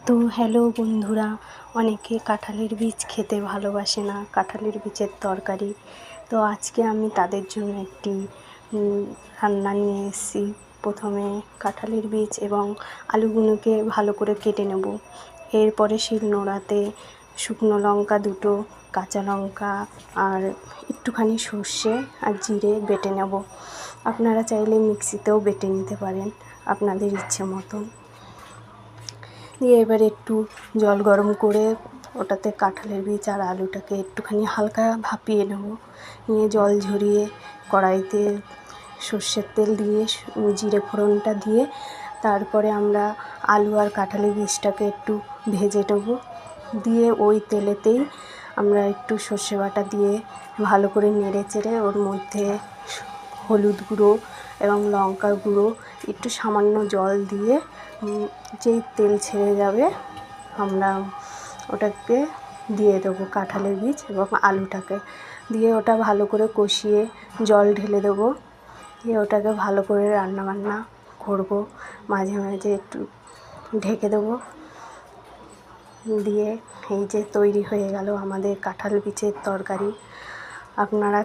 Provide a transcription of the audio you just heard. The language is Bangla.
তো হ্যালো বন্ধুরা, অনেকে কাঁঠালের বীজ খেতে ভালোবাসে না, কাঁঠালের বীজের তরকারি। তো আজকে আমি তাদের জন্য একটি রান্না নিয়ে এসেছি। প্রথমে কাঁঠালের বীজ এবং আলুগুলোকে ভালো করে কেটে নেব। এরপরে শিলনোড়াতে শুকনো লঙ্কা দুটো, কাঁচা লঙ্কা আর একটুখানি সর্ষে আর জিরে বেটে নেব। আপনারা চাইলে মিক্সিতেও বেটে নিতে পারেন আপনাদের ইচ্ছে মতন। দিয়ে এবার একটু জল গরম করে ওটাতে কাঁঠালের বীজ আর আলুটাকে একটুখানি হালকা ভাপিয়ে নেব। নিয়ে জল ঝরিয়ে কড়াইতে সর্ষের তেল দিয়ে জিরে ফোড়নটা দিয়ে তারপরে আমরা আলু আর কাঁঠালের বীজটাকে একটু ভেজে নেব। দিয়ে ওই তেলেতেই আমরা একটু সর্ষে বাটা দিয়ে ভালো করে নেড়ে চেড়ে ওর মধ্যে হলুদ গুঁড়ো এবং লঙ্কার গুঁড়ো একটু সামান্য জল দিয়ে যেই তেল ছেড়ে যাবে আমরা ওটাকে দিয়ে দেবো কাঁঠালের বীজ এবং আলুটাকে। দিয়ে ওটা ভালো করে কষিয়ে জল ঢেলে দেবো। দিয়ে ওটাকে ভালো করে রান্নাবান্না করবো, মাঝে মাঝে একটু ঢেকে দেবো। দিয়ে এই যে তৈরি হয়ে গেল আমাদের কাঁঠাল বীজের তরকারি। আপনারা